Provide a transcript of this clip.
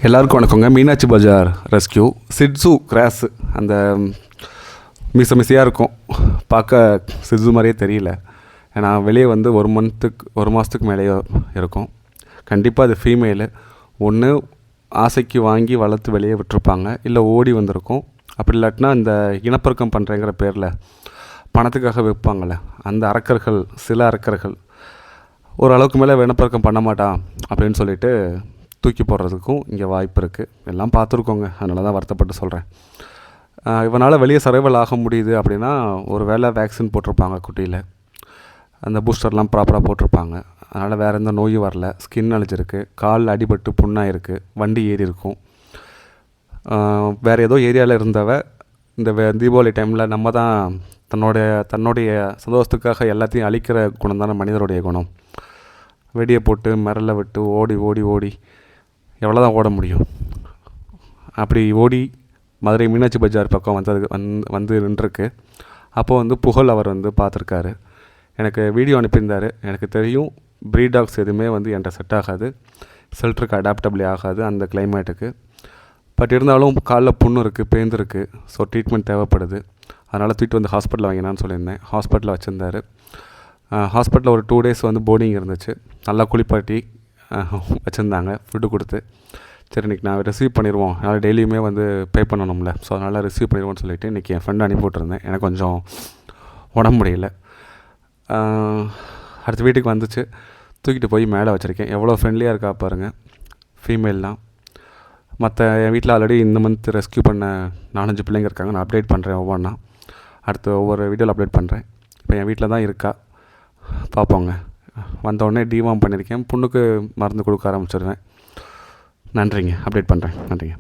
எல்லாருக்கும் வணக்கங்க. மீனாட்சி பஜார் rescue shih tzu cross அந்த மிசையாக இருக்கும். பார்க்க சிட்ஸு மாதிரியே தெரியல. ஏன்னா வெளியே வந்து ஒரு மாதத்துக்கு மேலேயே இருக்கும். கண்டிப்பாக அது ஃபீமேலு. ஒன்று ஆசைக்கு வாங்கி வளர்த்து வெளியே விட்டுருப்பாங்க, இல்லை ஓடி வந்திருக்கும். அப்படி இல்லாட்டினா இந்த இனப்பெருக்கம் பண்ணுறேங்கிற பேரில் பணத்துக்காக விற்பாங்களே அந்த அரக்கர்கள், சில அரக்கர்கள் ஓரளவுக்கு மேலே இனப்பெருக்கம் பண்ண மாட்டான் அப்படின்னு சொல்லிட்டு தூக்கி போடுறதுக்கும் இங்கே வாய்ப்பு இருக்குது. எல்லாம் பார்த்துருக்கோங்க, அதனால தான் வருத்தப்பட்டு சொல்கிறேன். இவனால் வெளியே சர்வைவல் ஆக முடியுது அப்படின்னா ஒரு வேளை வேக்சின் போட்டிருப்பாங்க குட்டியில், அந்த பூஸ்டர்லாம் ப்ராப்பராக போட்டிருப்பாங்க. அதனால் வேறு எந்த நோயும் வரல. ஸ்கின் அழிச்சிருக்கு, கால் அடிபட்டு புண்ணாயிருக்கு, வண்டி ஏறி இருக்கும். வேறு ஏதோ ஏரியாவில் இருந்தவ இந்த தீபாவளி டைமில் நம்ம தான் தன்னுடைய சந்தோஷத்துக்காக எல்லாத்தையும் அழிக்கிற குணம் தானே மனிதருடைய குணம். வெடியை போட்டு மிரள விட்டு ஓடி ஓடி ஓடி எவ்வளோ தான் ஓட முடியும். அப்படி ஓடி மதுரை மீனாட்சி பஜார் பக்கம் வந்து நின்றுருக்கு. அப்போது வந்து புகழ் அவர் வந்து பார்த்துருக்காரு, எனக்கு வீடியோ அனுப்பியிருந்தார். எனக்கு தெரியும் ப்ரீட் டாக்ஸ் எதுவுமே வந்து என்கிட்ட செட் ஆகாது, ஷெல்டருக்கு அடாப்டபிளே ஆகாது அந்த கிளைமேட்டுக்கு. பட் இருந்தாலும் காலில் புண்ணு இருக்குது, பேந்துருக்கு. ஸோ ட்ரீட்மெண்ட் தேவைப்படுது. அதனால் தூக்கிட்டு வந்து ஹாஸ்பிட்டலில் வாங்கினான்னு சொல்லியிருந்தேன். ஹாஸ்பிட்டலில் வச்சுருந்தார். ஹாஸ்பிட்டலில் ஒரு 2 days வந்து போர்டிங் இருந்துச்சு. நல்லா குளிப்பாட்டி வச்சுருந்தாங்க, ஃபுட்டு கொடுத்து. சரி இன்றைக்கி நான் ரிசீவ் பண்ணிடுவோம், அதனால் டெய்லியுமே வந்து பே பண்ணணும்ல, ஸோ அதனால் ரிசீவ் பண்ணிடுவோன்னு சொல்லிவிட்டு இன்றைக்கி என் ஃப்ரெண்டு அனுப்பி விட்ருந்தேன். எனக்கு கொஞ்சம் உடம்பு முடியல. அடுத்த வீட்டுக்கு வந்துச்சு, தூக்கிட்டு போய் மேலே வச்சுருக்கேன். எவ்வளோ ஃப்ரெண்ட்லியாக இருக்கா பாருங்கள், ஃபீமேல்லாம். மற்ற என் வீட்டில் ஆல்ரெடி இந்த மந்த் ரெஸ்கியூ பண்ண 4-5 பிள்ளைங்க இருக்காங்க. நான் அப்டேட் பண்ணுறேன் ஒவ்வொன்றா, அடுத்து ஒவ்வொரு வீடியோவில் அப்டேட் பண்ணுறேன். இப்போ என் வீட்டில் தான் இருக்கா, பார்ப்போங்க. வந்தவுடனே டிவார்ம் பண்ணியிருக்கேன். புண்ணுக்கு மருந்து கொடுக்க ஆரம்பிச்சிடுவேன். நன்றிங்க, அப்டேட் பண்ணுறேன். நன்றிங்க.